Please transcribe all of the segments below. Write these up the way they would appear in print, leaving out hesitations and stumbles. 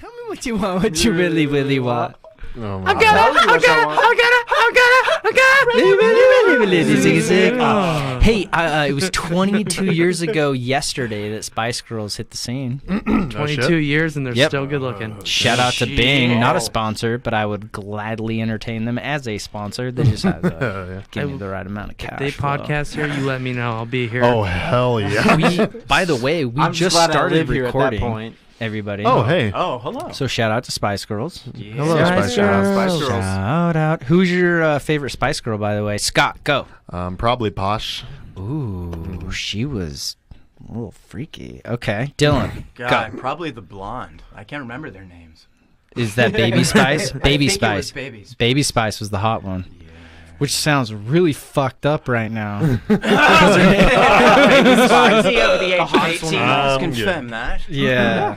Tell me what you want, what you really, really want. Oh I got it. Hey, it was 22 years ago yesterday that Spice Girls hit the scene. 22 years and they're still good looking. Shout out to Bing, not a sponsor, but I would gladly entertain them as a sponsor. They just have to give me the right amount of cash. They podcast here, you let me know. I'll be here. Oh, hell yeah. By the way, we just started recording. Everybody. Oh, hey. Oh, hello. So shout out to Spice Girls. Yeah. Hello, Spice Girls. Shout out. Who's your favorite Spice Girl, by the way? Scott, go. Probably Posh. Ooh, she was a little freaky. Okay. Dylan, God, go. probably the blonde. I can't remember their names. Is that Baby Spice? Baby I think Spice. It was Baby Spice. Baby Spice was the hot one. Yeah. Which sounds really fucked up right now. Baby Spice. The hottest one. Confirm that. Yeah.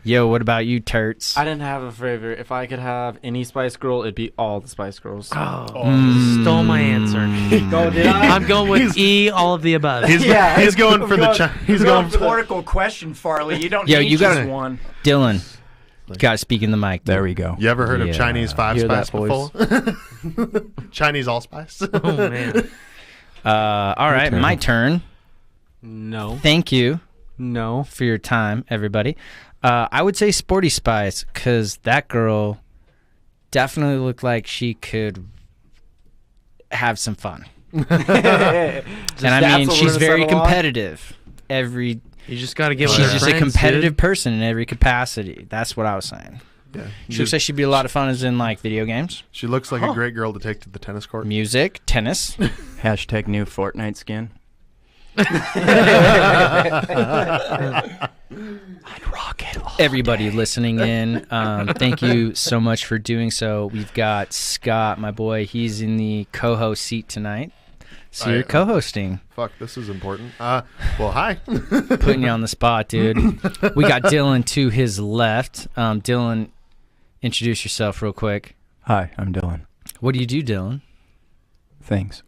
Yo, what about you, Turts? I didn't have a favorite. If I could have any Spice Girl, it'd be all the Spice Girls. Stole my answer. Oh, did I? I'm going with E, all of the above. He's going for the he's going for the rhetorical question, Farley. You don't Yo, need you just gotta- one. Dylan, you gotta speak in the mic. There we go. You ever heard of Yeah. Chinese five Hear spice that, boys. before? Chinese allspice. Oh, man. All right, my turn. No. Thank you No. for your time, everybody. I would say Sporty Spice, because that girl definitely looked like she could have some fun. And I mean, she's very competitive. You just got to get with She's her just friends, a competitive dude. person in every capacity. That's what I was saying. Yeah. She looks like she'd be a lot of fun as in like video games, She looks like a great girl to take to the tennis court. music, tennis. Hashtag new Fortnite skin. I'd rock it all Everybody day. Listening in, thank you so much for doing so. We've got Scott, my boy. He's in the co-host seat tonight. So you're co-hosting. Fuck, this is important. Well, hi. Putting you on the spot, dude. We got Dylan to his left. Dylan, introduce yourself real quick. Hi, I'm Dylan. What do you do, Dylan? Thanks.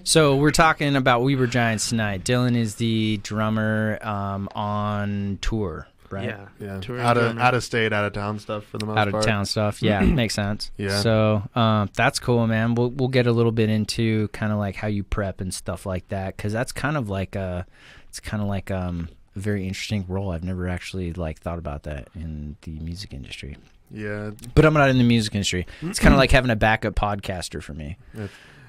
So we're talking about We Were Giants tonight. Dylan is the drummer on tour, right? Yeah. Touring Out drummer. of state, out of town stuff for the most part. Out of town stuff. Yeah, makes sense. Yeah. So that's cool, man. We'll get a little bit into kind of like how you prep and stuff like that, because that's kind of like a very interesting role. I've never actually like thought about that in the music industry. Yeah. But I'm not in the music industry. It's kind of like having a backup podcaster for me.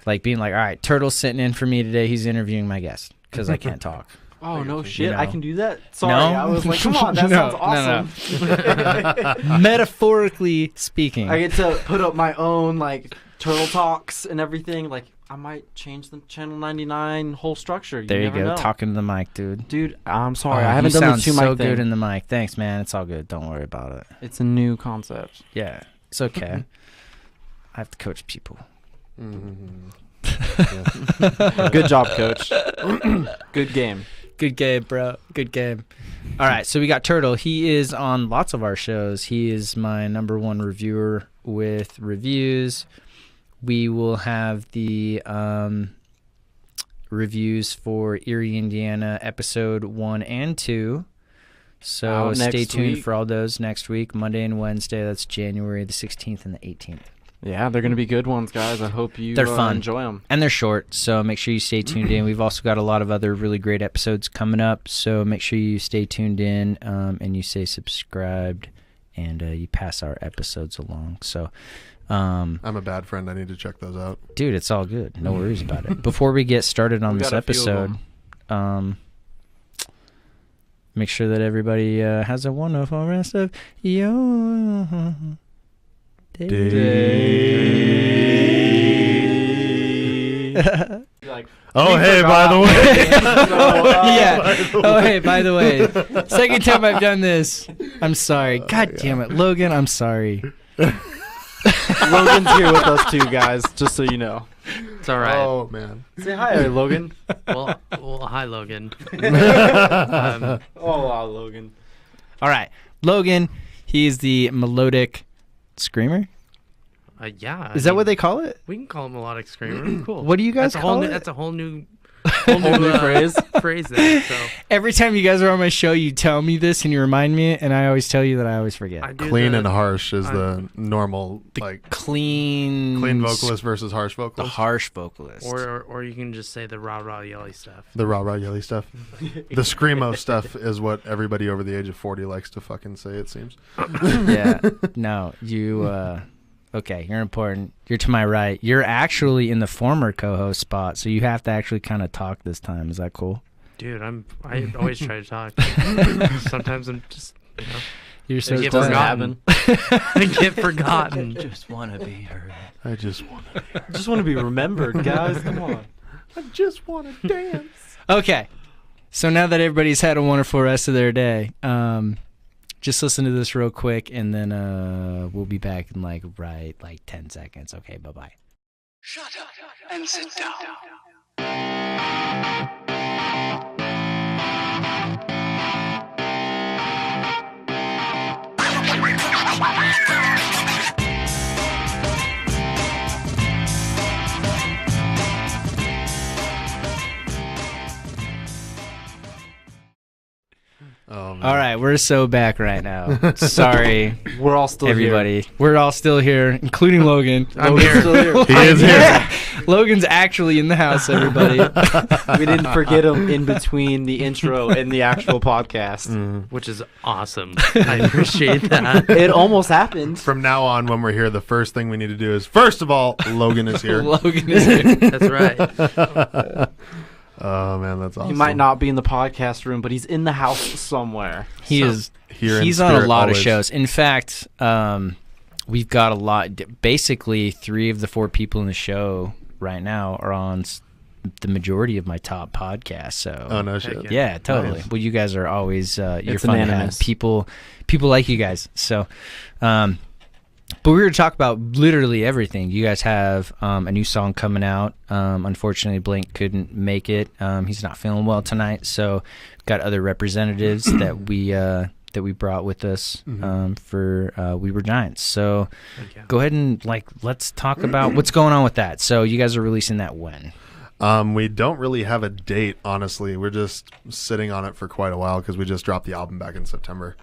Like being like, all right, Turtle's sitting in for me today. He's interviewing my guest because I can't talk. Oh, no You shit. know. I can do that? Sorry. No? I was like, come on. That No, sounds awesome. no. Metaphorically speaking. I get to put up my own, like, Turtle Talks and everything. Like, I might change the Channel 99 whole structure. There you never go. know. Talking to the mic, dude. Dude, I'm sorry. Oh, I haven't you done sound the two so mic thing. good in the mic. Thanks, man. It's all good. Don't worry about it. It's a new concept. Yeah, it's okay. I have to coach people. Good job, coach. Good game. Good game, bro. Good game. All right, so we got Turtle. He is on lots of our shows. He is my #1 reviewer with reviews. We will have the reviews for Erie, Indiana, episode 1 and 2. So Out stay next tuned week. for all those next week, Monday and Wednesday. That's January the 16th and the 18th. Yeah, they're going to be good ones, guys. I hope you They're fun. enjoy them. And they're short, so make sure you stay tuned in. We've also got a lot of other really great episodes coming up, so make sure you stay tuned in and you stay subscribed and you pass our episodes along. So, I'm a bad friend. I need to check those out. dude, it's all good. No worries about it. Before we get started on We this got a few of episode, make sure that everybody has a wonderful rest of your Oh, hey, by the way. Yeah. Oh, hey, by the way, second time I've done this. I'm sorry. God damn it. Logan, I'm sorry. Logan's here with us, too, guys, just so you know. It's all right. Oh, man. Say hi, Logan. Well, hi, Logan. Oh, wow, Logan. All right. Logan, he's the melodic screamer. Yeah. Is that what they call it? We can call him melodic screamer. Cool. What do you guys that's a call whole it? New, that's a whole new whole new Only phrase. phrase there. So Every time you guys are on my show, you tell me this and you remind me, and I always tell you that I always forget. I do Clean the- and harsh is I- the normal, like, Clean vocalist versus harsh the vocalist. harsh vocalist. or you can just say the rah rah yelly stuff. The rah-rah yelly stuff. The screamo stuff is what everybody over the age of 40 likes to fucking say, it seems. Yeah. No, you. Okay, you're important. You're to my right. You're actually in the former co-host spot, so you have to actually kind of talk this time. Is that cool? Dude, I always try to talk. Sometimes I'm just, You're so They get Doesn't forgotten. happen. I get forgotten. Just want to be heard. I just want to I just want to be remembered, guys. Come on. I just want to dance. Okay. So now that everybody's had a wonderful rest of their day, just listen to this real quick, and then we'll be back in like 10 seconds. Okay, bye-bye. Shut up and sit down. Oh, man. All right, we're so back right now. Sorry, We're all still everybody. We're all still here, including Logan. I'm Logan's here. still here. He is here. Yeah. Logan's actually in the house, everybody. We didn't forget him in between the intro and the actual podcast. Which is awesome. I appreciate that. It almost happened. From now on, when we're here, the first thing we need to do is, first of all, Logan is here. Logan is here. That's right. Oh, man, that's awesome. He might not be in the podcast room, but he's in the house somewhere. He is. Here in He's on a spirit lot always. of shows. In fact, we've got a lot. Basically, 3 of the 4 people in the show right now are on the majority of my top podcasts. So, Oh, no shit. yeah, totally. Nice. Well, you guys are always you're It's fun to have. unanimous. People like you guys. So, but we were to talk about literally everything. You guys have a new song coming out. Unfortunately, Blink couldn't make it. He's not feeling well tonight, so we've got other representatives that we brought with us for We Were Giants. So Okay. go ahead and let's talk about what's going on with that. So you guys are releasing that when? We don't really have a date, honestly. We're just sitting on it for quite a while because we just dropped the album back in September.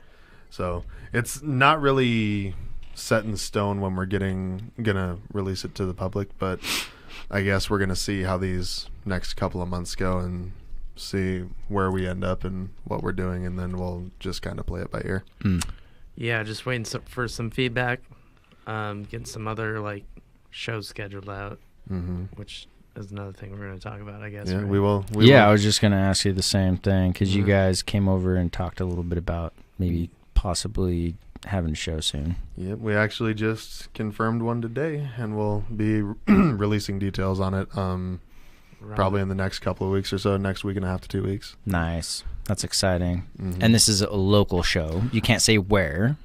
So it's not really set in stone when we're gonna release it to the public, but I guess we're gonna see how these next couple of months go and see where we end up and what we're doing, and then we'll just kind of play it by ear. Yeah, just waiting for some feedback. Getting some other shows scheduled out, which is another thing we're going to talk about, I guess. Yeah, right? we will. I was just gonna ask you the same thing because you guys came over and talked a little bit about maybe possibly having a show soon. Yep, we actually just confirmed one today, and we'll be releasing details on it probably in the next couple of weeks or so, next week and a half to 2 weeks. Nice. That's exciting. And this is a local show. You can't say where.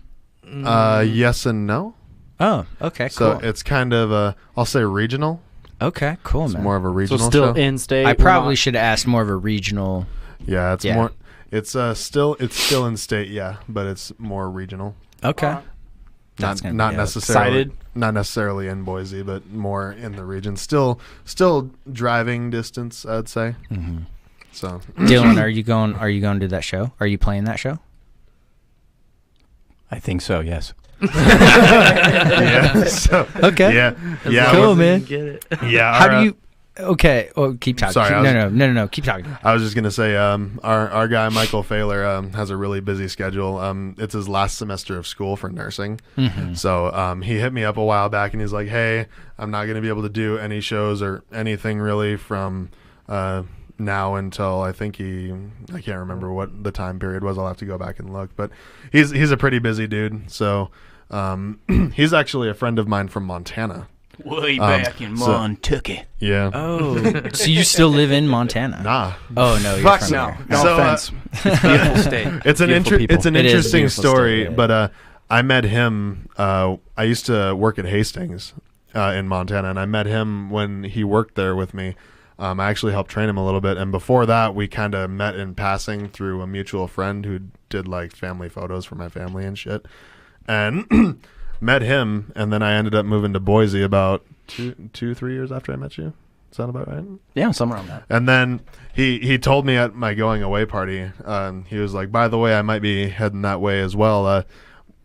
Yes and no. Oh, okay, So cool. it's kind of I'll say regional. Okay, cool, It's man. more of a So regional still show. in state. I we're probably not- should ask more of a regional. Yeah, it's Yeah. more. It's still in state, yeah, but it's more regional. Okay. That's Not gonna not be necessarily Excited? not necessarily in Boise, but more in the region. Still driving distance, I'd say. Mm-hmm. So Dylan, are you going to that show? Are you playing that show? I think so, yes. yeah, so Okay. yeah, As yeah. long Cool, as we man. can Get it. Yeah. How do you? Okay. Oh, keep talking. Sorry, I was- No. Keep talking. I was just gonna say, our guy Michael Failer has a really busy schedule. It's his last semester of school for nursing, so he hit me up a while back and he's like, "Hey, I'm not gonna be able to do any shows or anything really from now until I can't remember what the time period was. I'll have to go back and look, but he's a pretty busy dude. So he's actually a friend of mine from Montana. Way back in so- Montucky. Yeah. Oh, so you still live in Montana? Nah. Oh no, you're Fuck from no. there. No So, offense. It's a beautiful state. It's an Beautiful people. it's an It is a interesting beautiful story, state, yeah. but I met him. I used to work at Hastings in Montana, and I met him when he worked there with me. I actually helped train him a little bit, and before that, we kind of met in passing through a mutual friend who did family photos for my family and shit, and met him, and then I ended up moving to Boise about 3 years after I met you. Sound about right? Yeah, somewhere on that. And then he told me at my going away party, he was like, by the way, I might be heading that way as well.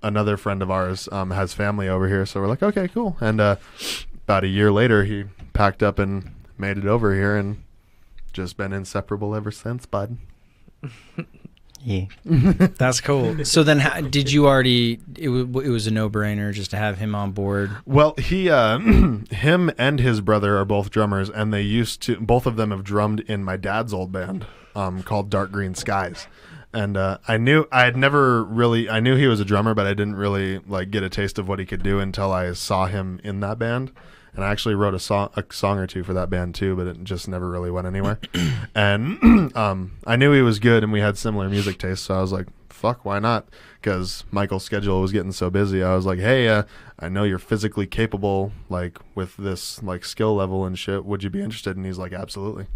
Another friend of ours has family over here. So we're like, okay, cool. And about a year later, he packed up and made it over here and just been inseparable ever since, bud. Yeah. That's cool. So then, did you already? It was a no-brainer just to have him on board. Well, him and his brother are both drummers, and both of them have drummed in my dad's old band called Dark Green Skies. And I knew he was a drummer, but I didn't really like get a taste of what he could do until I saw him in that band. And I actually wrote a song or two for that band too, but it just never really went anywhere. And I knew he was good, and we had similar music tastes, so I was like, fuck, why not? Because Michael's schedule was getting so busy. I was like, hey, I know you're physically capable, like with this like skill level and shit. Would you be interested? And he's like, absolutely.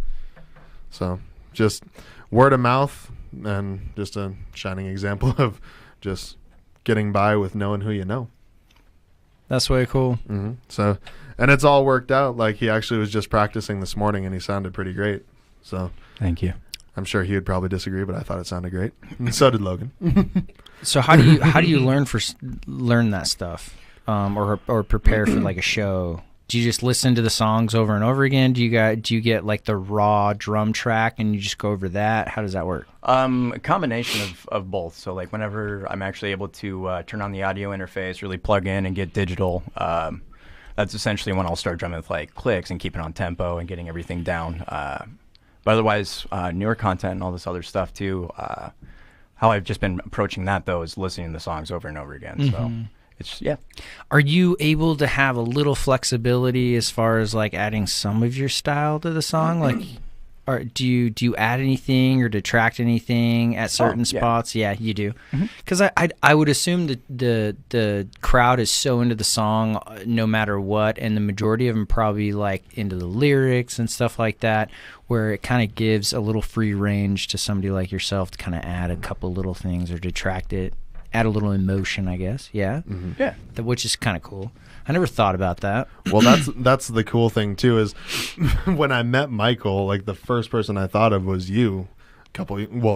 So just word of mouth, and just a shining example of just getting by with knowing who you know. That's way cool. Mm-hmm. So, and it's all worked out. Like, he actually was just practicing this morning, and he sounded pretty great. So Thank you. I'm sure he would probably disagree, but I thought it sounded great. And so did Logan. So how do you learn that stuff, or prepare for like a show? Do you just listen to the songs over and over again? Do you get like the raw drum track and you just go over that? How does that work? A combination of both. So like whenever I'm actually able to turn on the audio interface, really plug in and get digital, that's essentially when I'll start drumming with like clicks and keeping on tempo and getting everything down. But otherwise, newer content and all this other stuff too. How I've just been approaching that though is listening to the songs over and over again. Mm-hmm. So it's, yeah. Are you able to have a little flexibility as far as like adding some of your style to the song? Like, or do you add anything or detract anything at certain spots? Yeah, you do. Because I would assume that the crowd is so into the song no matter what, and the majority of them probably like into the lyrics and stuff like that, where it kind of gives a little free range to somebody like yourself to kind of add a couple little things or detract it. Add a little emotion, I guess. Yeah, Yeah. which is kind of cool. I never thought about that. Well, that's the cool thing too, is when I met Michael, like the first person I thought of was you. A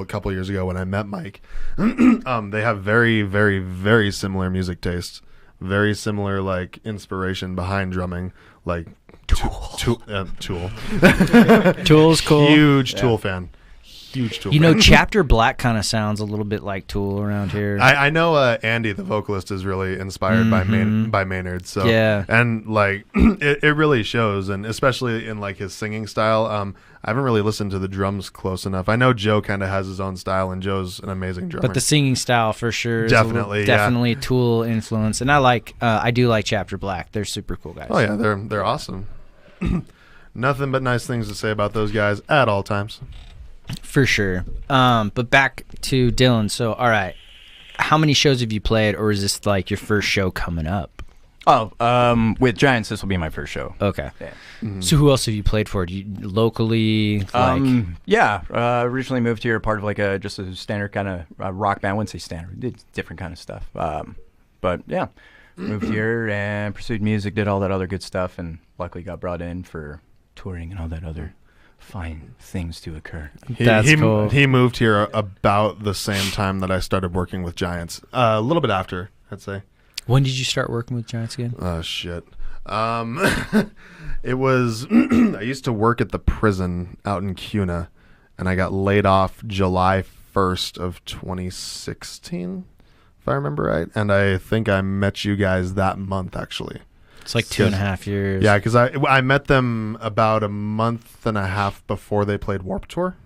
couple years ago when I met Mike. They have very, very, very similar music tastes, very similar like inspiration behind drumming, like Tool. Tool's cool. Huge Tool fan. Huge Tool. You know, Chapter Black kind of sounds a little bit like Tool around here. I know Andy, the vocalist, is really inspired by Maynard. So Yeah. And like it really shows, and especially in like his singing style. I haven't really listened to the drums close enough. I know Joe kind of has his own style, and Joe's an amazing drummer. But the singing style for sure is Definitely, Tool influence, and I do like Chapter Black. They're super cool guys. Oh yeah, they're awesome. Nothing but nice things to say about those guys at all times. For sure. But back to Dylan. So, all right, how many shows have you played, or is this like your first show coming up? Oh, with Giants, this will be my first show. Okay. Yeah. So who else have you played for? Do you locally? Like, Yeah. Originally moved here, part of like just a standard kind of rock band. I wouldn't say standard, did different kind of stuff. But yeah, moved here and pursued music, did all that other good stuff, and luckily got brought in for touring and all that other fine things to occur. That's cool. He moved here about the same time that I started working with Giants. A little bit after, I'd say. When did you start working with Giants again? Oh, shit. It was, I used to work at the prison out in Cuna, and I got laid off July 1st of 2016, if I remember right. And I think I met you guys that month, actually. It's like 2.5 years. Yeah, because I met them about a month and a half before they played Warped Tour.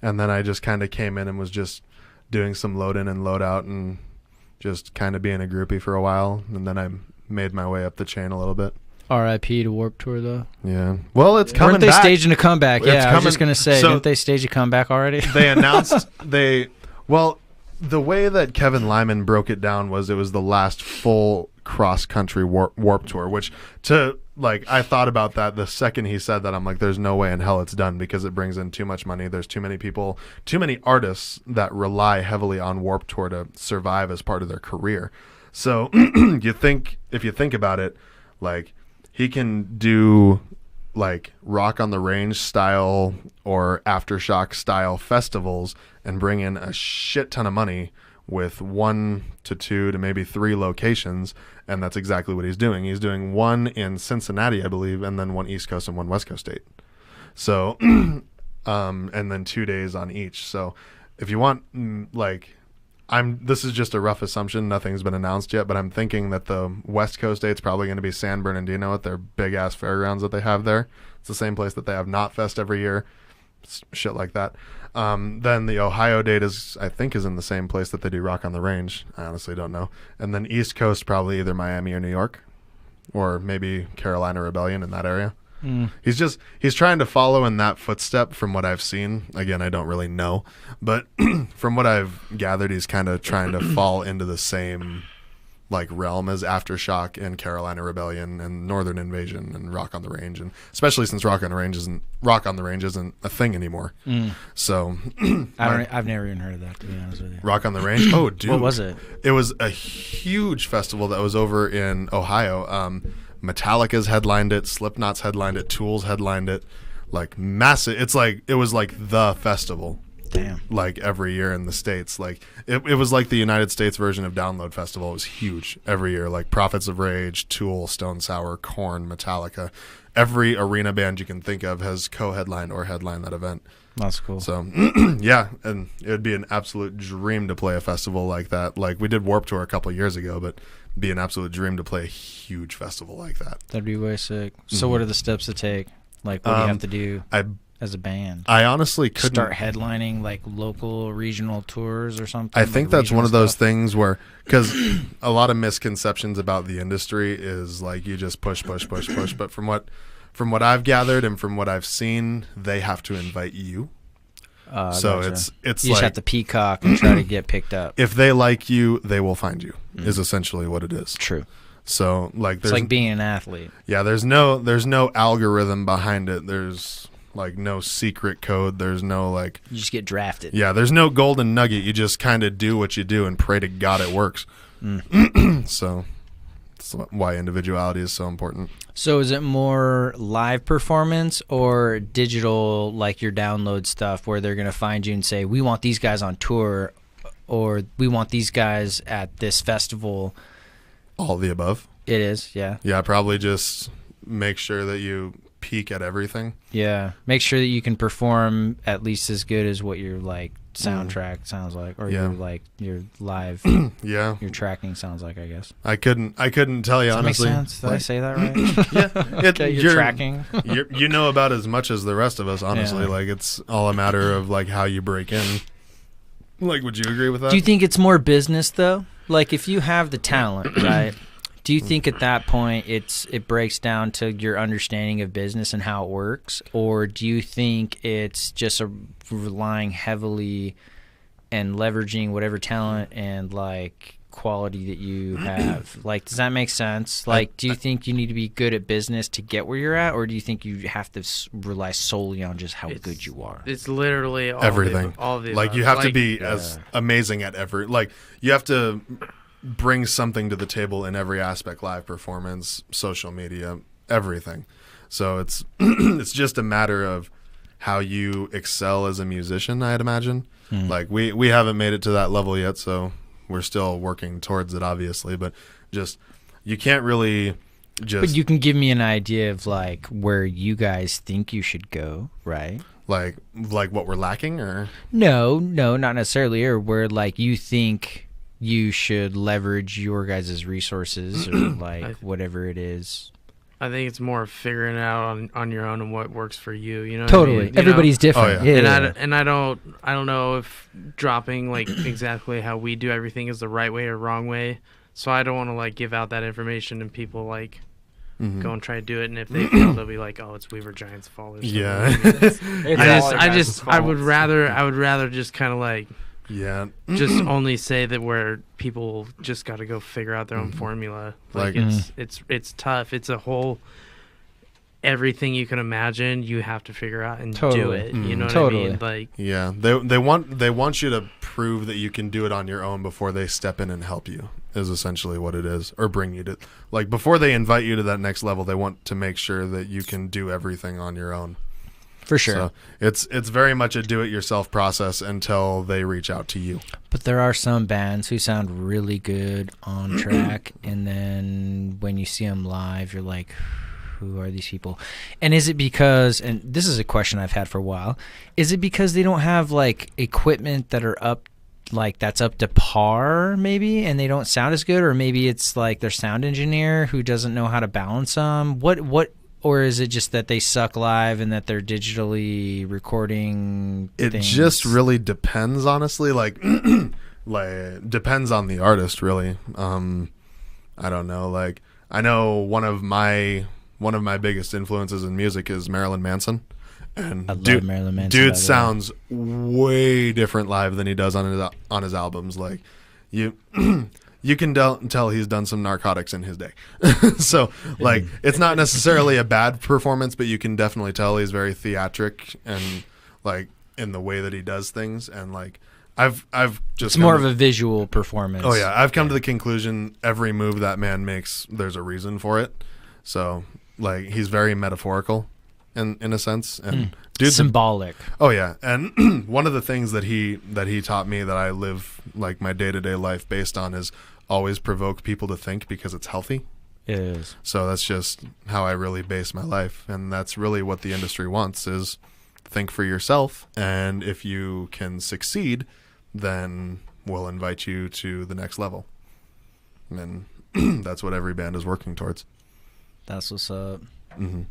And then I just kind of came in and was just doing some load in and load out and just kind of being a groupie for a while. And then I made my way up the chain a little bit. R.I.P. to Warped Tour, though. Yeah. Well, it's coming Weren't they back. staging a comeback? It's Yeah, I was coming- just going to say, so- didn't they stage a comeback already? They announced the way that Kevin Lyman broke it down was it was the last full cross-country warp tour, which I thought about that the second he said that. I'm like, there's no way in hell it's done, because it brings in too much money. There's too many people, too many artists that rely heavily on Warped Tour to survive as part of their career. So if you think about it, like, he can do like Rock on the Range style or Aftershock style festivals and bring in a shit ton of money with 1 to 2 to maybe 3 locations, and that's exactly what he's doing. He's doing one in Cincinnati, I believe, and then one East Coast and one West Coast date. So, and then 2 days on each. So, if you want, like, this is just a rough assumption. Nothing's been announced yet, but I'm thinking that the West Coast date's probably going to be San Bernardino at their big ass fairgrounds that they have there. It's the same place that they have Knotfest every year, shit like that. Then the Ohio date I think is in the same place that they do Rock on the Range. I honestly don't know. And then East Coast, probably either Miami or New York, or maybe Carolina Rebellion in that area. He's trying to follow in that footstep from what I've seen. Again, I don't really know, but from what I've gathered, he's kind of trying to fall into the same like realm as Aftershock and Carolina Rebellion and Northern Invasion and Rock on the Range, and especially since Rock on the Range isn't a thing anymore. So I've never even heard of that, to be honest with you. Rock on the Range. Oh, dude, What was it? It was a huge festival that was over in Ohio. Metallica's headlined it, Slipknot's headlined it, Tool's headlined it, like massive. It was like the festival. Damn. Like every year in the States. Like it was like the United States version of Download Festival. It was huge every year. Like Prophets of Rage, Tool, Stone Sour, Korn, Metallica. Every arena band you can think of has co-headlined or headlined that event. That's cool. So yeah, and it would be an absolute dream to play a festival like that. Like we did Warped Tour a couple years ago, but it'd be an absolute dream to play a huge festival like that. That'd be way sick. So what are the steps to take? Like, what do you have to do as a band? I honestly couldn't start headlining like local regional tours or something. I think like that's one of those stuff? things where, because a lot of misconceptions about the industry is like you just push. But from what I've gathered and from what I've seen, they have to invite you. So gotcha. it's you like, just have to peacock and try to get picked up. if they like you, they will find you. Is essentially what it is. True. So like It's there's like being an athlete. yeah, there's no algorithm behind it. There's like no secret code. There's no like You just get drafted. yeah, there's no golden nugget. You just kind of do what you do and pray to God it works. So that's why individuality is so important. So is it more live performance or digital, like your download stuff, where they're going to find you and say, we want these guys on tour, or we want these guys at this festival? All of the above. It is, yeah. Yeah, probably just make sure that you peak at everything. Yeah. Make sure that you can perform at least as good as what your like soundtrack sounds like, or Yeah. your live Yeah, your tracking sounds like, I guess. I couldn't tell you Does that honestly. make sense? Did I say that right? Yeah, Okay, your tracking. you know about as much as the rest of us, honestly. Yeah. Like it's all a matter of like how you break in. Like, would you agree with that? Do you think it's more business though? Like if you have the talent, right? Do you think at that point it breaks down to your understanding of business and how it works, or do you think it's just relying heavily and leveraging whatever talent and like quality that you have? Like, does that make sense? Like, do you think you need to be good at business to get where you're at, or do you think you have to rely solely on just how good you are? It's literally all everything. All the like above. you have to Like, be as amazing at every. Like you have to bring something to the table in every aspect: live performance, social media, everything. So it's it's just a matter of how you excel as a musician, I'd imagine. Like we haven't made it to that level yet, so we're still working towards it, obviously. But just you can't really just. But you can give me an idea of like where you guys think you should go, right? like what we're lacking, or No, not necessarily. Or where like you think you should leverage your guys' resources, or like whatever it is. I think it's more figuring it out on your own and what works for you. You know, Totally. what I mean? You Everybody's know? different. Oh, yeah. Yeah. And I don't know if dropping like exactly how we do everything is the right way or wrong way. So I don't want to like give out that information and people like go and try to do it. And if they fail, they'll be like, "Oh, it's Weaver Giants' fault." Or something. Yeah. I would rather just kind of like Yeah. just only say that where people just got to go figure out their own formula. Like it's tough. It's a whole everything you can imagine. You have to figure out and do Totally. it. You know what Totally. I mean? Like Yeah. They want you to prove that you can do it on your own before they step in and help you. is essentially what it is, or bring you to, like, before they invite you to that next level, they want to make sure that you can do everything on your own. For sure. So it's very much a do-it-yourself process until they reach out to you. But there are some bands who sound really good on track, and then when you see them live, you're like, who are these people? And is it because, and this is a question I've had for a while, is it because they don't have like equipment that are up, like that's up to par maybe, and they don't sound as good? Or maybe it's like their sound engineer who doesn't know how to balance them? Or is it just that they suck live and that they're digitally recording It things? just really depends, honestly. Like, depends on the artist, really. I don't know. Like, I know one of my biggest influences in music is Marilyn Manson, and I love Marilyn Manson, by dude the sounds way different live than he does on his albums. Like, you. You can tell he's done some narcotics in his day. So, like, it's not necessarily a bad performance, but you can definitely tell he's very theatric and, like, in the way that he does things. And, like, I've just... It's more of a visual performance. Oh, yeah. I've come to the conclusion every move that man makes, there's a reason for it. So, like, he's very metaphorical in a sense. And dude's symbolic. Oh, yeah. And one of the things that he taught me that I live, like, my day-to-day life based on is always provoke people to think, because it's healthy. It is. So that's just how I really base my life, and that's really what the industry wants, is think for yourself, and if you can succeed, then we'll invite you to the next level. And that's what every band is working towards. That's what's up. Mm-hmm.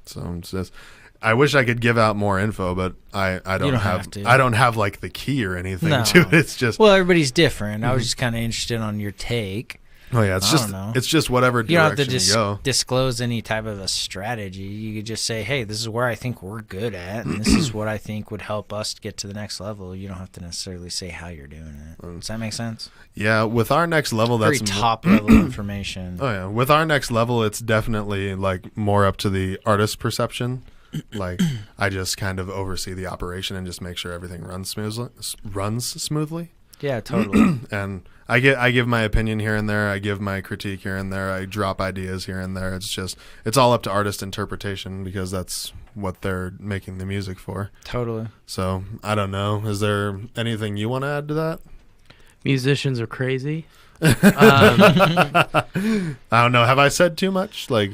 So it's just, I wish I could give out more info, but I don't have to. I don't have like the key or anything No. to it. It's just, well, everybody's different. I was just kind of interested on your take. oh yeah, it's I just don't know. it's just whatever You don't have direction to you go. disclose any type of a strategy. You could just say, hey, this is where I think we're good at, and this is what I think would help us get to the next level. You don't have to necessarily say how you're doing it. Does that make sense? Yeah, with our next level, Very that's top level information. Oh yeah, with our next level, it's definitely like more up to the artist's perception. Like, I just kind of oversee the operation and just make sure everything runs smoothly. Yeah, totally. And I give my opinion here and there. I give my critique here and there. I drop ideas here and there. It's all up to artist interpretation, because that's what they're making the music for. Totally. So I don't know. Is there anything you want to add to that? Musicians are crazy. I don't know. Have I said too much? Like,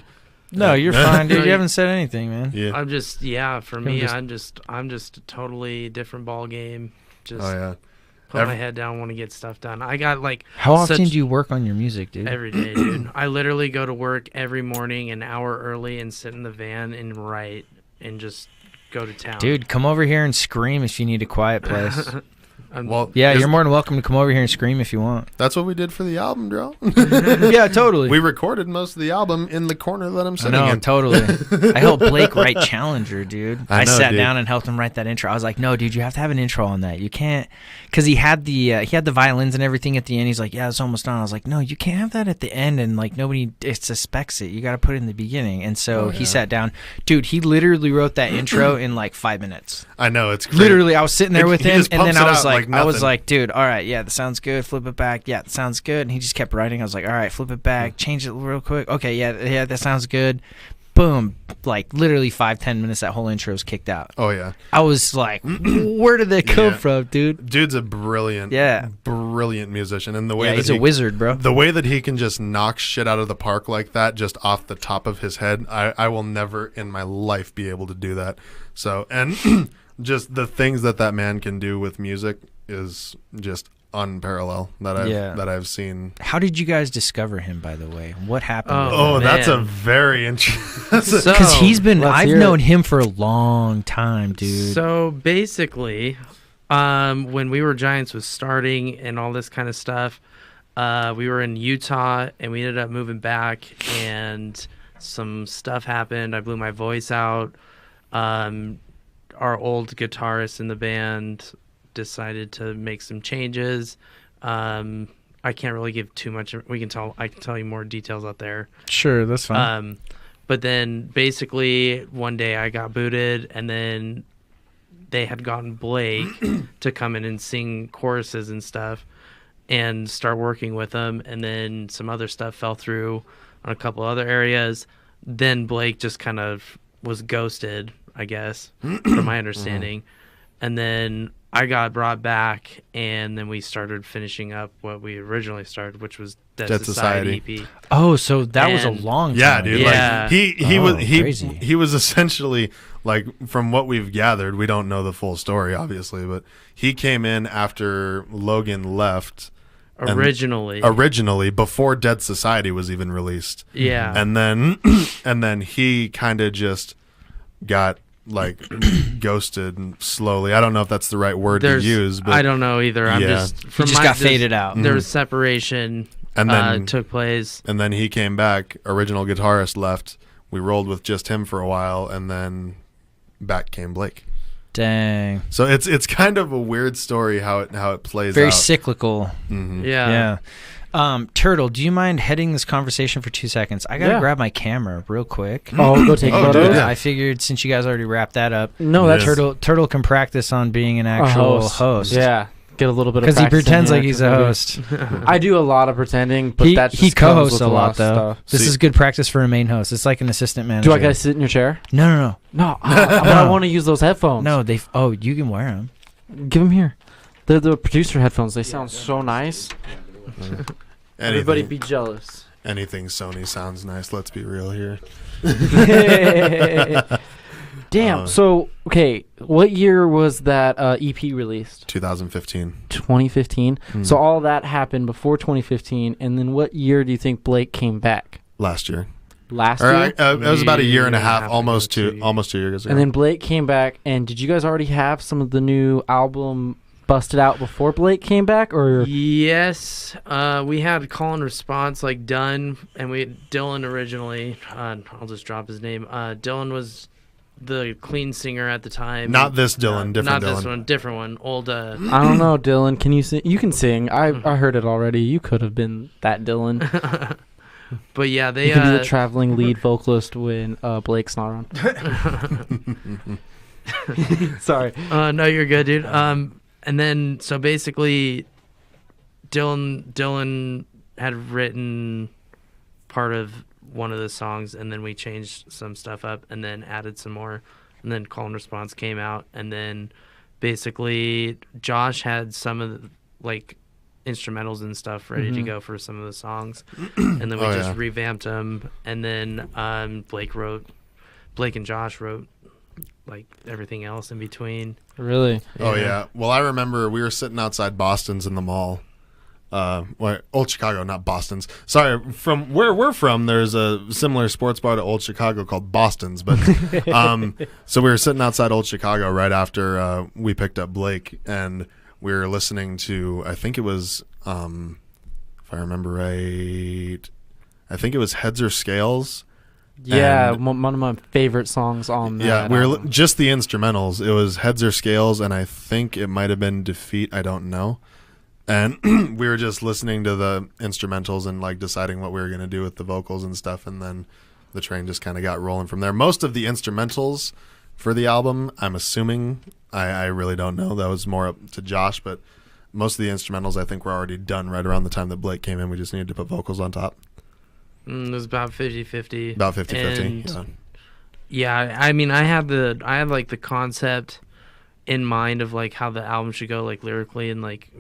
No, you're fine, dude. You haven't said anything, man. yeah. I'm just for me, I'm just a totally different ball game. Just Oh yeah. put my head down, want to get stuff done. I got like How often do you work on your music, dude? every day, dude. I literally go to work every morning an hour early and sit in the van and write and just go to town. Dude, come over here and scream if you need a quiet place. Well, Yeah, you're more than welcome to come over here and scream if you want. That's what we did for the album, bro. Yeah, totally. We recorded most of the album in the corner that I'm sitting No, in. totally. I helped Blake write Challenger, dude. I know, sat dude. down and helped him write that intro. I was like, no, dude, you have to have an intro on that. You can't, because he had the violins and everything at the end. He's like, yeah, it's almost done. I was like, no, you can't have that at the end, and like nobody suspects it. You got to put it in the beginning. And so he sat down, dude. He literally wrote that intro in like 5 minutes. I know, it's great. Literally, I was sitting there with He him, just and then pumps I it was out like, like nothing. dude, all right, yeah, that sounds good. Flip it back, yeah, that sounds good. And he just kept writing. I was like, all right, flip it back, change it real quick. Okay, yeah, that sounds good. Boom, like literally 5-10 minutes. That whole intro was kicked out. Oh yeah, I was like, where did that come Yeah. from, dude? dude's a brilliant musician, and the way Yeah, that he's a wizard, bro. the way that he can just knock shit out of the park like that, just off the top of his head, I will never in my life be able to do that. So, and just the things that man can do with music is just unparalleled that I've seen. How did you guys discover him, by the way? What happened? Oh, Oh, that's a man. very interesting. Because I've hear known it. him for a long time, dude. So basically, when We Were Giants was starting and all this kind of stuff, we were in Utah and we ended up moving back, and some stuff happened. I blew my voice out. Our old guitarist in the band decided to make some changes. I can't really give too much. I can tell you more details out there. Sure, that's fine. But then basically one day I got booted, and then they had gotten Blake to come in and sing choruses and stuff. and start working with him. And then some other stuff fell through on a couple other areas. Then Blake just kind of was ghosted, I guess, from my understanding. And then I got brought back, and then we started finishing up what we originally started, which was Dead Society EP. Oh, so that was a And- long time. Yeah, dude. Yeah. Like he Oh, was crazy. he was essentially, like, from what we've gathered, we don't know the full story obviously, but he came in after Logan left originally before Dead Society was even released. Yeah. And then he kind of just got like ghosted slowly. I don't know if that's the right word to use, but I don't know either. I'm Yeah. just He just got faded out. There was separation And then- took place. and then he came back, original guitarist left. We rolled with just him for a while, and then back came Blake. Dang. So it's kind of a weird story how it plays Very out. cyclical. Yeah. Turtle, do you mind heading this conversation for 2 seconds? I gotta Yeah. grab my camera real quick. Oh, go take Oh, photos. dude, yeah. I figured since you guys already wrapped that up, No, that's Turtle can practice on being an a actual host. Yeah, get a little bit of Because he practice in pretends here, like he's a 'cause host. I do a lot of pretending, but He, that's he just comes co-hosts with a lot, of though. stuff. This See- is good practice for a main host. It's like an assistant manager. Do I gotta sit in your chair? No. No, I want to use those headphones. No, they. Oh, you can wear them. Give them here. They're the producer headphones. They sound so nice. Everybody Anything, be jealous. anything Sony sounds nice. Let's be real here. Damn. So, okay, what year was that EP released? 2015. 2015. So all that happened before 2015, and then what year do you think Blake came back? Last year. Last Or year. it was about a year and a half, ago, almost 2 two, years. almost 2 years ago. And then Blake came back, and did you guys already have some of the new album busted out before Blake came back, or Yes, we had call and response like done, and Dylan originally. I'll just drop his name. Dylan was the clean singer at the time. Not this Dylan, different not Dylan. this one, different one. Old. I don't know, Dylan? Can you sing? You can sing. I heard it already. You could have been that Dylan. But yeah, they. You could be the traveling lead vocalist when Blake's not on. Sorry. No, you're good, dude. And then so basically, Dylan had written part of one of the songs, and then we changed some stuff up, and then added some more, and then Call and Response came out, and then basically Josh had some of the, like, instrumentals and stuff ready to go for some of the songs, and then we just revamped them, and then Blake and Josh wrote like everything else in between. Really? Oh yeah. Well, I remember we were sitting outside Boston's in the mall. Old Chicago, not Boston's. Sorry, from where we're from, there's a similar sports bar to Old Chicago called Boston's. But so we were sitting outside Old Chicago right after we picked up Blake, and we were listening to, I think it was, if I remember right, I think it was Heads or Scales. Yeah, And- one of my favorite songs on that. Yeah, we were album. just the instrumentals. It was Heads or Scales, and I think it might have been Defeat. I don't know. And we were just listening to the instrumentals and like deciding what we were going to do with the vocals and stuff, and then the train just kind of got rolling from there. Most of the instrumentals for the album, I'm assuming, I really don't know. That was more up to Josh, but most of the instrumentals I think were already done right around the time that Blake came in. We just needed to put vocals on top. It was about 50-50. About 50-50. And- Yeah. Yeah, I mean, I had like the concept in mind of like how the album should go, like lyrically in like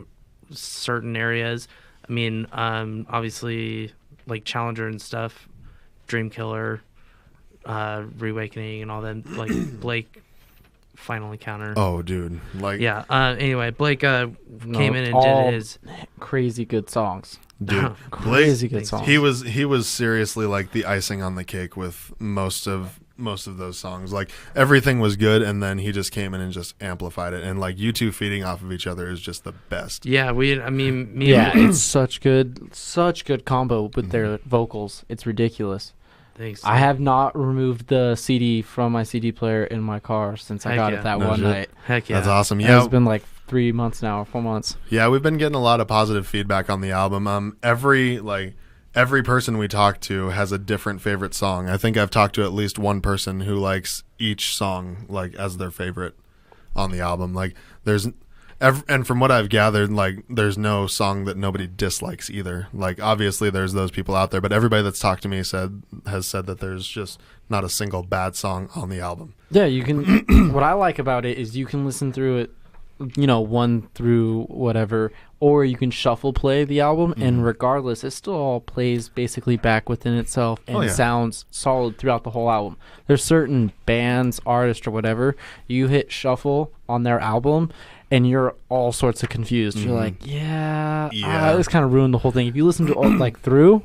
certain areas. I mean, obviously like Challenger and stuff, Dream Killer, Reawakening, and all that. Like Blake, Final Encounter. Oh, dude. Like, Yeah. Anyway, Blake came in and all did his. crazy good songs. dude. Blake, Crazy good Thanks. songs. he was seriously like the icing on the cake with most of those songs. Like everything was good, and then he just came in and just amplified it. And like you two feeding off of each other is just the best. Yeah, I mean, me Yeah, and it's such good combo with their vocals. It's ridiculous. thanks. I have not removed the CD from my CD player in my car since I Heck got yeah. it that No one shit. night. Heck yeah. That's awesome. And Yeah, It's been like 3 months now, or 4 months. yeah, we've been getting a lot of positive feedback on the album. Every person we talk to has a different favorite song. I think I've talked to at least one person who likes each song like as their favorite on the album. Like there's and from what I've gathered, like there's no song that nobody dislikes either. Like obviously there's those people out there, but everybody that's talked to me has said that there's just not a single bad song on the album. Yeah, you can. What I like about it is you can listen through it, 1 through whatever, or you can shuffle play the album, and regardless, it still all plays basically back within itself and sounds solid throughout the whole album. There's certain bands, artists, or whatever, you hit shuffle on their album, and you're all sorts of confused. You're like, this kind of ruined the whole thing. If you listen to like through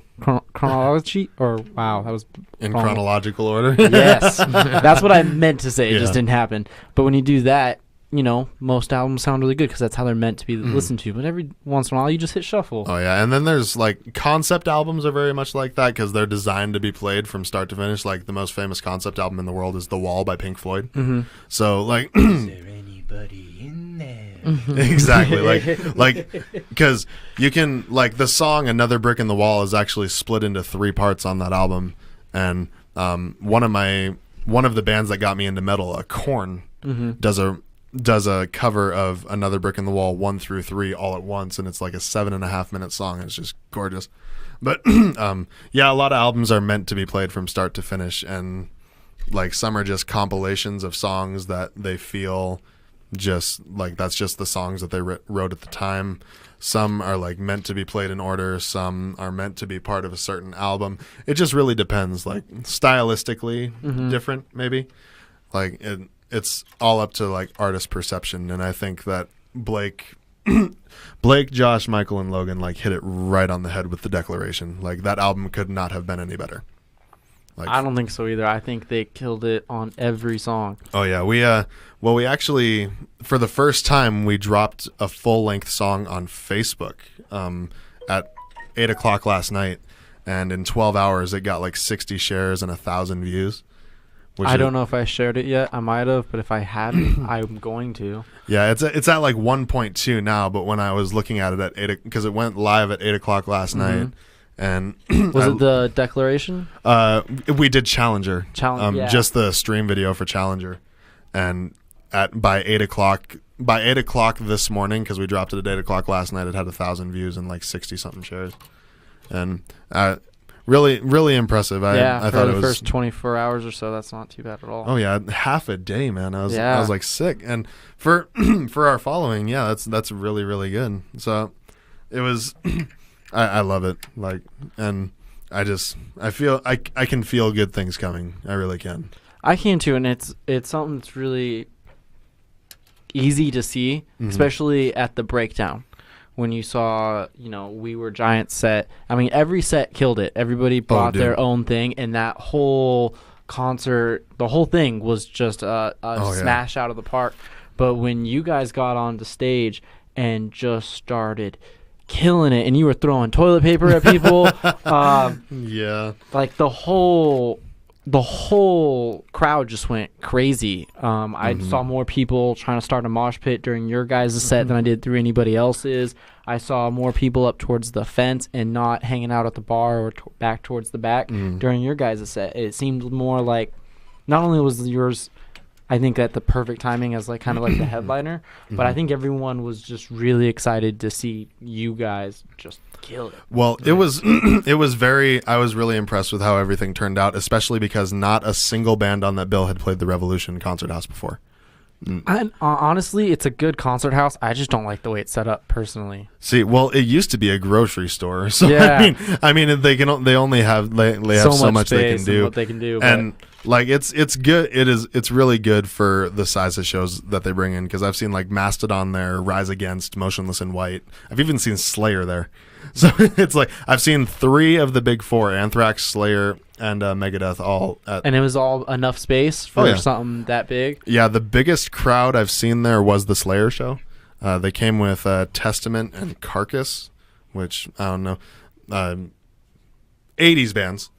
chronology, or wow, that was In wrong. chronological order. Yes, that's what I meant to say. It just didn't happen. But when you do that, most albums sound really good because that's how they're meant to be listened to. But every once in a while, you just hit shuffle. Oh yeah, and then there's like concept albums are very much like that because they're designed to be played from start to finish. Like the most famous concept album in the world is The Wall by Pink Floyd. So like, Is there anybody in there? exactly like because you can like the song "Another Brick in the Wall" is actually split into 3 parts on that album, and one of the bands that got me into metal, Korn, does a cover of Another Brick in the Wall 1 through 3 all at once, and it's like a 7.5 minute song, and it's just gorgeous. But a lot of albums are meant to be played from start to finish, and like some are just compilations of songs that they feel just like that's just the songs that they wrote at the time. Some are like meant to be played in order, some are meant to be part of a certain album. It just really depends, like stylistically different maybe. Like it's all up to like artist perception, and I think that Blake, Josh, Michael, and Logan like hit it right on the head with The Declaration. Like that album could not have been any better. Like, I don't think so either. I think they killed it on every song. Oh yeah, we actually for the first time we dropped a full length song on Facebook at 8 o'clock last night, and in 12 hours it got like 60 shares and 1,000 views. I don't know if I shared it yet. I might have, but if I hadn't, I'm going to. Yeah, it's at like 1.2 now, but when I was looking at it at 8, because it went live at 8 o'clock last night, and was it The Declaration? We did Challenger, Yeah. just the stream video for Challenger, and by 8 o'clock this morning, because we dropped it at 8 o'clock last night, it had 1,000 views and like 60 something shares, and really, really impressive. I thought for it the was first 24 hours or so, that's not too bad at all. Oh yeah, half a day, man. I was like sick, and for our following, that's really, really good. So it was, I love it. Like, and I feel I can feel good things coming. I really can. I can too, and it's something that's really easy to see, especially at the breakdown. When you saw, We Were Giants set, I mean, every set killed it. Everybody brought their own thing, and that whole concert, the whole thing was just a smash out of the park. But when you guys got on the stage and just started killing it, and you were throwing toilet paper at people, like the whole crowd just went crazy. I saw more people trying to start a mosh pit during your guys' set than I did through anybody else's. I saw more people up towards the fence and not hanging out at the bar or back towards the back during your guys' set. It seemed more like not only was yours, I think, at the perfect timing as like kind of like the headliner, but I think everyone was just really excited to see you guys just kill it. Well, it was I was really impressed with how everything turned out, especially because not a single band on that bill had played the Revolution Concert House before. Honestly, it's a good concert house. I just don't like the way it's set up personally. See, well, it used to be a grocery store, so Yeah. I mean, they only have they have so much they can do. What they can do, and like it's good. It's really good for the size of shows that they bring in, because I've seen like Mastodon there, Rise Against, Motionless in White. I've even seen Slayer there. So it's like I've seen 3 of the big 4: Anthrax, Slayer, and Megadeth, all at. And it was all enough space for something that big. Yeah, the biggest crowd I've seen there was the Slayer show. They came with Testament and Carcass, which I don't know. 80s bands.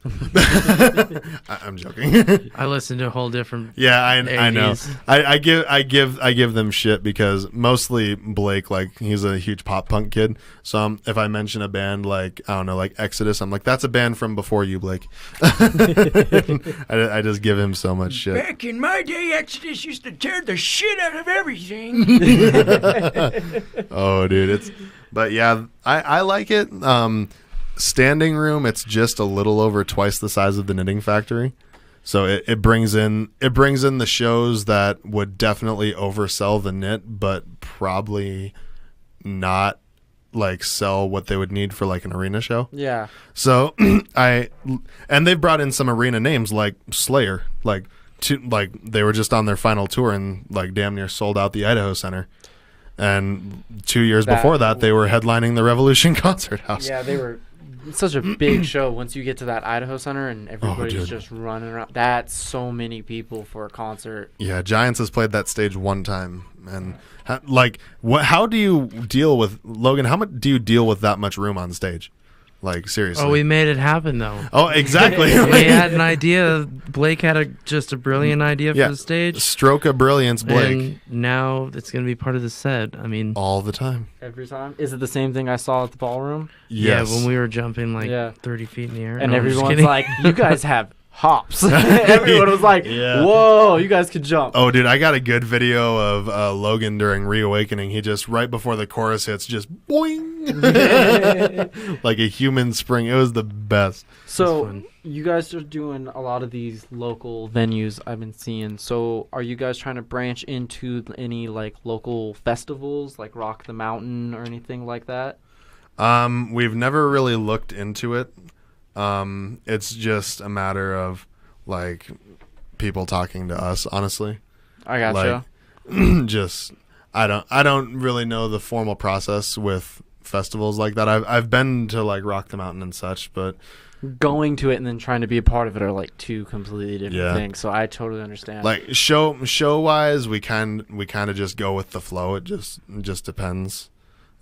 I'm joking. I listen to a whole different. Yeah, I know. 80s. I give them shit because mostly Blake, like he's a huge pop punk kid. So if I mention a band like I don't know, like Exodus, I'm like that's a band from before you, Blake. I just give him so much shit. Back in my day, Exodus used to tear the shit out of everything. Oh, dude, but yeah, I like it. Standing room, it's just a little over twice the size of the Knitting Factory, so it brings in the shows that would definitely oversell the knit, but probably not like sell what they would need for like an arena show. Yeah. So and they've brought in some arena names like Slayer, like they were just on their final tour and like damn near sold out the Idaho Center. And 2 years before that, they were headlining the Revolution Concert House. Yeah, they were such a big show once you get to that Idaho Center and everybody's just running around. That's so many people for a concert. Yeah, Giants has played that stage one time. And how do you deal with, Logan, how much do you deal with that much room on stage? Like, seriously. Oh, we made it happen, though. Oh, exactly. We had an idea. Blake had just a brilliant idea for the stage. Stroke of brilliance, Blake. And now it's going to be part of the set. I mean, all the time. Every time? Is it the same thing I saw at the ballroom? Yes. Yeah, when we were jumping 30 feet in the air. And No, I'm just everyone's kidding. like, you guys have hops. Everyone was like, whoa, you guys could jump. Oh, dude, I got a good video of Logan during Reawakening. He just, right before the chorus hits, just boing. Like a human spring. It was the best. So you guys are doing a lot of these local venues I've been seeing. So are you guys trying to branch into any like local festivals like Rock the Mountain or anything like that? We've never really looked into it. It's just a matter of like people talking to us, honestly. I gotcha. Just I don't really know the formal process with festivals like that. I've been to like Rock the Mountain and such, but going to it and then trying to be a part of it are like two completely different things. So I totally understand. Like show wise, we kind of just go with the flow. It just depends.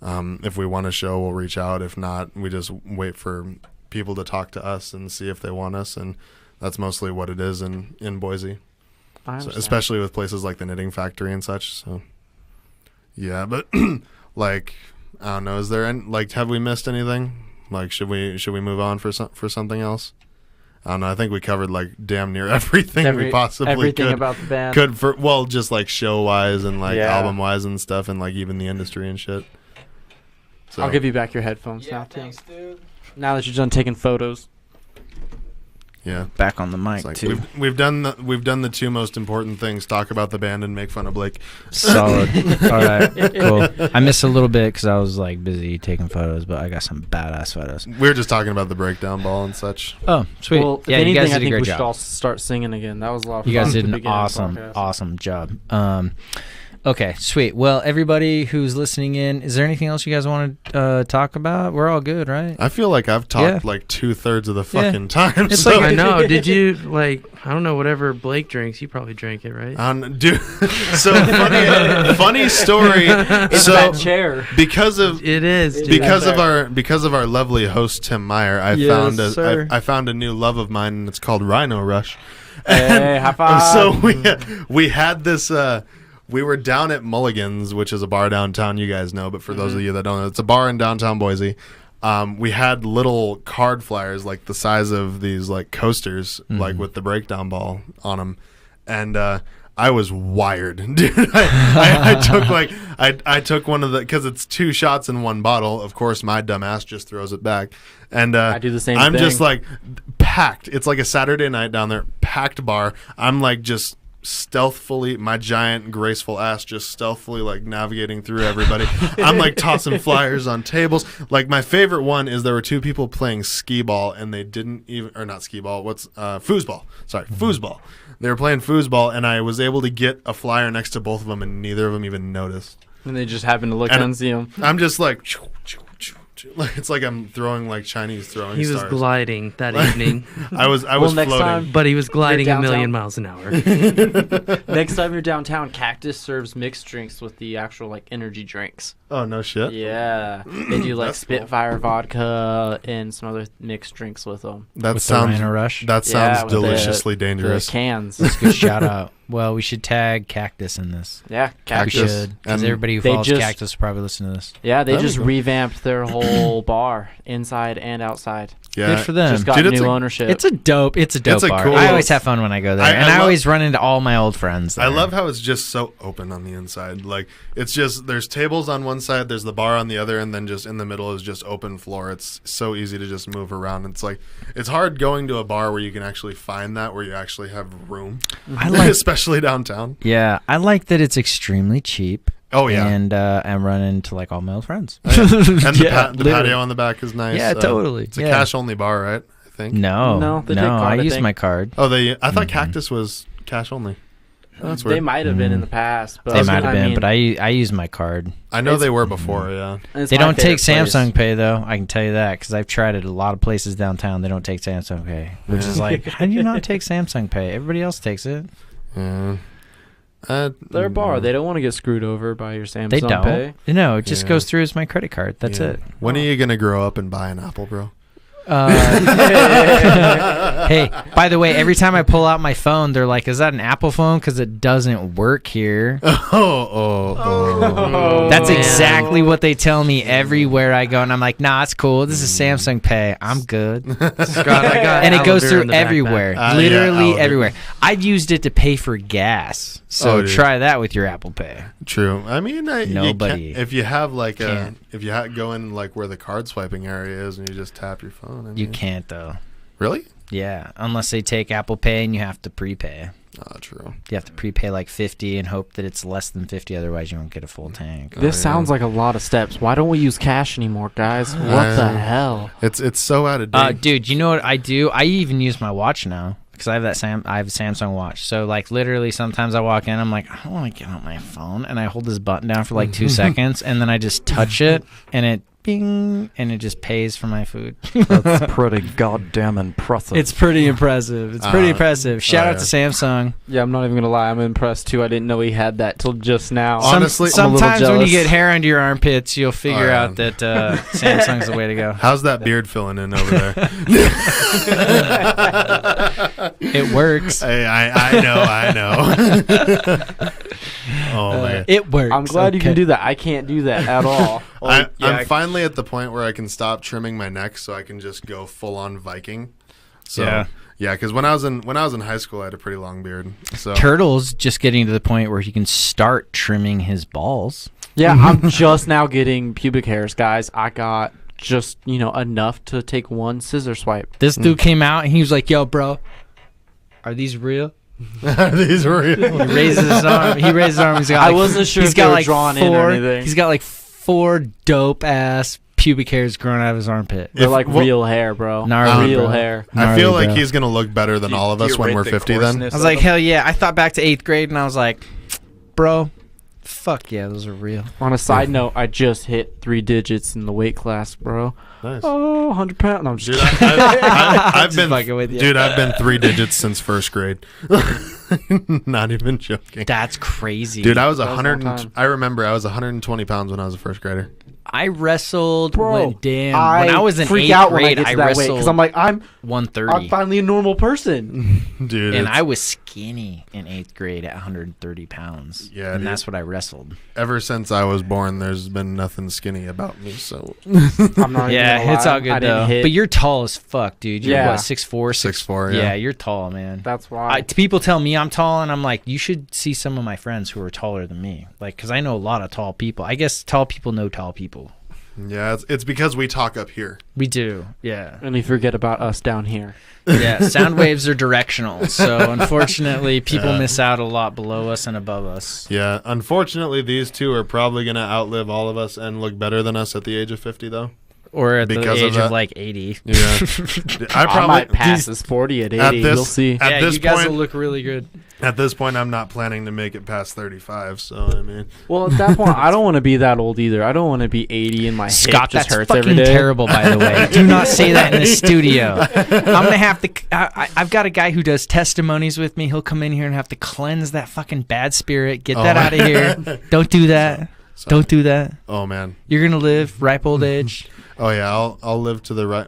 If we want a show, we'll reach out. If not, we just wait for people to talk to us and see if they want us, and that's mostly what it is in Boise. So, especially with places like the Knitting Factory and such. So yeah, but like I don't know, is there any, like have we missed anything? Like should we move on for something else? I don't know. I think we covered like damn near everything we possibly everything could. about the band. Just like show wise and like album wise and stuff, and like even the industry and shit. So I'll give you back your headphones now, too. Dude. Now that you're done taking photos. yeah. Back on the mic, It's like too. we've done the two most important things: talk about the band and make fun of Blake. Solid. All right, cool. I missed a little bit because I was like busy taking photos, but I got some badass photos. We were just talking about the breakdown ball and such. Oh, sweet. Well, yeah, if anything, you guys I did a think great we should job. all start singing again. That was a lot of fun. You guys at did the an beginning of the podcast. awesome job. Okay, sweet. Well, everybody who's listening in, is there anything else you guys want to talk about? We're all good, right? I feel like I've talked like 2/3 of the fucking time. It's so. like I know. Did you I don't know, whatever Blake drinks, you probably drank it, right? Dude, so funny story. It's so that chair. because of It is. Dude. because of our lovely host Tim Meyer, sir. I found a new love of mine, and it's called Rhino Rush. Hey, high five. So we had this. We were down at Mulligan's, which is a bar downtown. You guys know, but for those of you that don't know, it's a bar in downtown Boise. We had little card flyers like the size of these like coasters, like with the breakdown ball on them, and I was wired, dude. I took one of the, because it's 2 shots in one bottle. Of course, my dumb ass just throws it back, and I do the same I'm thing. just like packed. It's like a Saturday night down there, packed bar. I'm like just stealthily, my giant graceful ass just stealthily like navigating through everybody. I'm like tossing flyers on tables. Like my favorite one is there were 2 people playing skee ball and they didn't even, or not skee ball, foosball. Sorry, foosball. They were playing foosball and I was able to get a flyer next to both of them and neither of them even noticed. And they just happened to look And and see him. I'm just like It's like I'm throwing like Chinese throwing He was stars. gliding that evening, I was next floating. time- but he was gliding a downtown. million miles an hour. Next time you're downtown, Cactus serves mixed drinks with the actual like energy drinks. Oh no shit. Yeah, they do like That's cool. Spitfire vodka and some other mixed drinks with them. That With the sounds Rhino Rush. that Yeah, sounds with the- deliciously The dangerous. cans. Good shout out. Well, we should tag Cactus in this. Yeah, We Cactus. should. Because And everybody who they follows just- Cactus will probably listen to this. Yeah, they That'd just be cool. revamped their whole bar, inside and outside. Yeah. Good for them. Just got Dude, it's new a- ownership. It's a dope a bar. cool- I always have fun when I go there. I and I love- always run into all my old friends there. I love how it's just so open on the inside. Like it's just there's tables on one side, there's the bar on the other, and then just in the middle is just open floor. It's so easy to just move around. It's like it's hard going to a bar where you can actually find that where you actually have room. I like especially downtown. Yeah, I like that it's extremely cheap. Oh yeah. And I'm running to like all my old friends. And the, Yeah, the literally. patio on the back is nice. Yeah, totally. It's a Yeah. cash only bar, right? I think. No, they take card, I I use think. my card. Oh, I thought Mhm. Cactus was cash only. Oh, that's They weird. might have been in Mm. the past, but They might have I been, mean, but I use my card. I know it's- they were before. Yeah. it's They my don't take favorite place. Samsung Pay though. I can tell you that because I've tried it at a lot of places downtown. They don't take Samsung Pay, which is like, how do you not take Samsung Pay? Everybody else takes it. Yeah. They're a bar. They don't want to get screwed over by your Samsung They don't. Pay. No, it just Yeah. goes through as my credit card. That's Yeah. it. When are you gonna grow up and buy an Apple, bro? Hey, by the way, every time I pull out my phone, they're like, "Is that an Apple phone?" Because it doesn't work here. Oh, That's man. exactly what they tell me everywhere I go, and I'm like, "Nah, it's cool. This is Samsung Pay. I'm good." Scott, I got And it goes Alistair through in the backpack. everywhere, Yeah, literally Alistair. everywhere. I'd used it to pay for gas, so Oh, dude. try that with your Apple Pay. True. I mean, Nobody if you have like can. if you go in like where the card swiping area is and you just tap your phone. I mean, You can't though. Really? Yeah, unless they take Apple Pay and you have to prepay. Oh, true. You have to prepay like 50 and hope that it's less than 50, otherwise you won't get a full tank. This yeah. sounds like a lot of steps. Why don't we use cash anymore, guys? What the hell? It's so out of date. Dude, you know what I do? I even use my watch now because I have I have a Samsung watch. So like literally, sometimes I walk in, I'm like, I don't want to get on my phone, and I hold this button down for like 2 seconds, and then I just touch it, and it bing, and it just pays for my food. That's pretty goddamn impressive. It's pretty impressive. It's pretty impressive. Shout oh, out to Samsung. Yeah, I'm not even gonna lie. I'm impressed too. I didn't know he had that till just now. Honestly, Some, I'm a little sometimes when you jealous. get hair under your armpits, you'll figure yeah. out that Samsung's the way to go. How's that beard filling in over there? It works. Hey, I know. Oh man. It works. I'm glad you can do that. I can't do that at all. I'm finally at the point where I can stop trimming my neck, so I can just go full on Viking. So Yeah. yeah, because when I was in high school, I had a pretty long beard. So Turtle's just getting to the point where he can start trimming his balls. Yeah, I'm just now getting pubic hairs, guys. I got just, enough to take one scissor swipe. This dude came out and he was like, "Yo, bro, are these real?" are these real? He raises his arm. He's got I like, wasn't sure he's if they got were like drawn in or four. anything. He's got like 4 dope ass pubic hairs growing out of his armpit. They're If- like well- real hair, bro. Gnarly, real bro. hair. I feel Gnarly, like bro. he's gonna look better than all of us when we're 50. Then I was like, hell yeah! I thought back to 8th grade and I was like, bro, fuck yeah, those are real. On a side note, I just hit 3 digits in the weight class, bro. nice. Oh, 100 pounds. No, I'm just Dude, I've Just fucking with you. dude, I've been 3 digits since first grade. Not even joking. That's crazy, Dude, I was That was a 100. long time. I remember I was 120 pounds when I was a first grader. I wrestled Bro, when I was in freak 8th out when I grade. get to I that weight wrestled because I'm like, I'm 130. finally a normal person. Dude, And it's- I was skinny in 8th grade at 130 pounds. Yeah, and dude. that's what I wrestled. ever since I was born, there's been nothing skinny about me. So I'm not even Yeah, gonna it's lie. all I good didn't though. hit. But you're tall as fuck, dude. You're Yeah. what, 6'4"? 6'4", Yeah, yeah. you're tall, man. That's why. People tell me I'm tall, and I'm like, you should see some of my friends who are taller than me. Like, because I know a lot of tall people. I guess tall people know tall people. yeah, it's because we talk up here. We do, yeah. and you forget about us down here. Yeah, sound waves are directional. So, unfortunately, people miss out a lot below us and above us. Yeah, unfortunately, these two are probably gonna outlive all of us and look better than us at the age of 50, though. Or at Because the of age of that. like 80. Yeah. I I probably might pass as 40 at 80. at this We'll see. at Yeah, this you guys point will look really good. at this point I'm not planning to make it past 35. So I mean, Well, at that point, I don't want to be that old either. I don't want to be 80 and my Scott, hip just that's hurts every fucking day. terrible, by the way. Do not say that in the studio. I'm gonna have to. I've got a guy who does testimonies with me. He'll come in here and have to cleanse that fucking bad spirit. Get that out of here. Don't do that. so- Don't do that. Oh man. You're gonna live ripe old age. Oh yeah. I'll live to the right.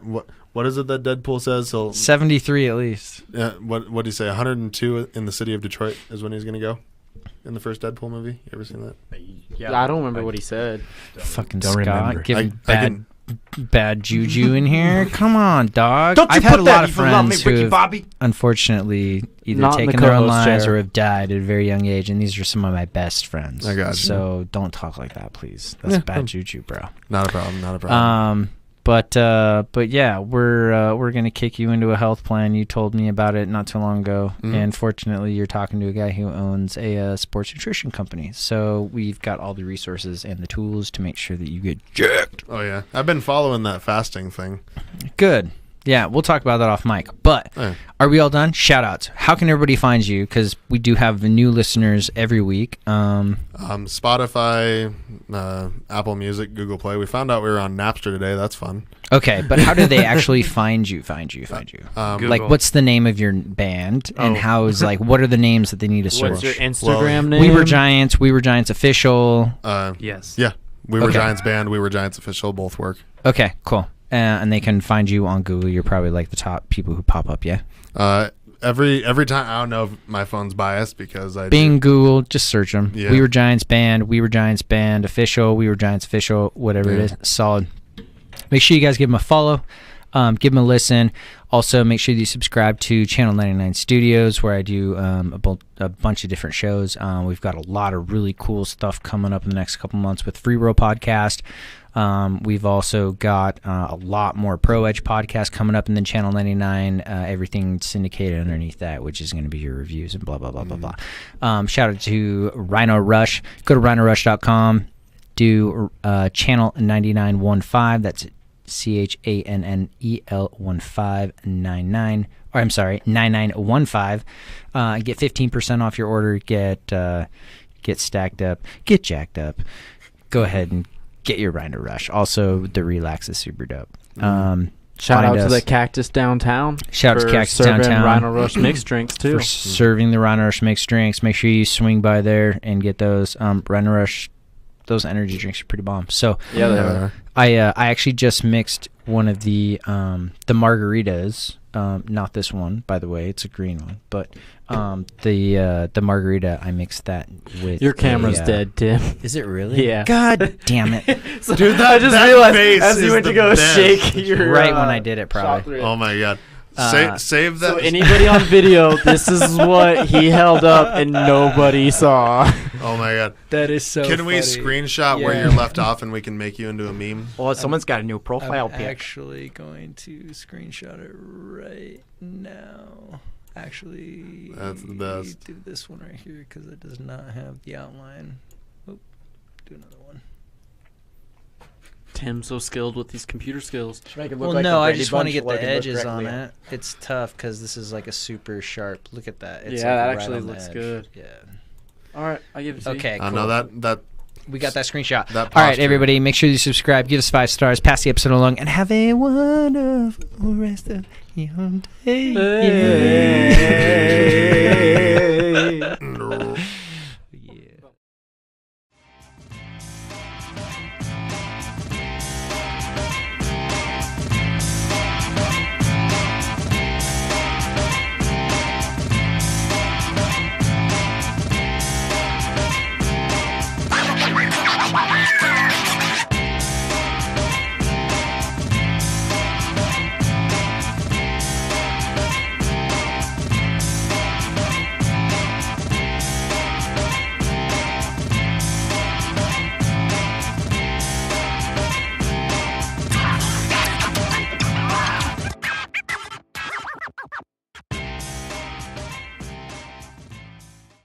What is it that Deadpool says? He'll 73 at least. what do you say? 102 in the city of Detroit is when he's gonna go in the first Deadpool movie. You ever seen that? I don't remember what he said. Fucking don't Scott remember. giving I can- bad juju in here. Come on, dog. Don't you I've put had a that lot of evil on me, friends who Ricky have Bobby. unfortunately either Not in the taken their own co-host lives chair. or have died at a very young age, and these are some of my best friends. I got you. So don't talk like that, please. That's bad juju, bro. Not a problem. Not a problem. But yeah, we're gonna kick you into a health plan. You told me about it not too long ago, and fortunately, you're talking to a guy who owns a sports nutrition company. So we've got all the resources and the tools to make sure that you get jacked. Oh yeah, I've been following that fasting thing. Good. Yeah, we'll talk about that off mic. But Yeah. are we all done? Shout outs. How can everybody find you? Because we do have new listeners every week. Spotify, Apple Music, Google Play. We found out we were on Napster today. That's fun. Okay, but how do they actually find you? Google. Like, what's the name of your band, and how is like what are the names that they need to search? What's your Instagram name? We Were Giants official. Yes. Yeah, We Were Okay. Giants band, We Were Giants official, both work. Okay, cool. And they can find you on Google. You're probably like the top people who pop up. Yeah. Every time, I don't know if my phone's biased because I Being Google, just search them. Yeah. We Were Giants band, We Were Giants band official, We Were Giants official, whatever it Yeah. is. Solid. Make sure you guys give them a follow, give them a listen. Also, make sure that you subscribe to Channel 99 Studios, where I do a bunch of different shows. We've got a lot of really cool stuff coming up in the next couple months with Free Roll Podcast. We've also got a lot more Pro Edge podcasts coming up, and then Channel 99, everything syndicated underneath that, which is going to be your reviews and blah, blah, blah, blah, blah. Shout out to Rhino Rush. Go to rhinorush.com. Do Channel 9915. That's CHANNEL 1599. Or I'm sorry, 9915. Get 15% off your order. Get stacked up. Get jacked up. Go ahead and get your Rhino Rush. Also, the Relax is super dope. Shout out find to us. the Cactus Downtown. Shout out to for Cactus serving Downtown. Rhino Rush mixed drinks too. For serving the Rhino Rush mixed drinks. Make sure you swing by there and get those. Rhino Rush, those energy drinks are pretty bomb. So Yeah, they are. I actually just mixed one of the margaritas. Not this one, by the way. It's a green one, but the margarita, I mixed that with. Your camera's dead, Tim. Is it really? Yeah. God damn it! So Dude, I just that realized face as you is went to the go best. shake your Right when I did it, shot probably. through it. Oh my god. Save that. So anybody on video, this is what he held up and nobody saw. Oh my god. That is so. Can we screenshot where Yeah. you're left off and we can make you into a meme? Well, someone's got a new profile pic. actually going to screenshot it right now. Actually, That's the best. Do this one right here because it does not have the outline. Oh, do another one. Tim's so skilled with these computer skills. Well, no, I just want to get the edges on it. It's tough because this is like a super sharp. Look at that. It's Yeah, like that right actually on the looks edge. good. Yeah. All right, I give it to you. Okay. I Cool. know that We got that screenshot. That All right, posture. everybody, make sure you subscribe, give us 5 stars, pass the episode along, and have a wonderful rest of your day. Hey.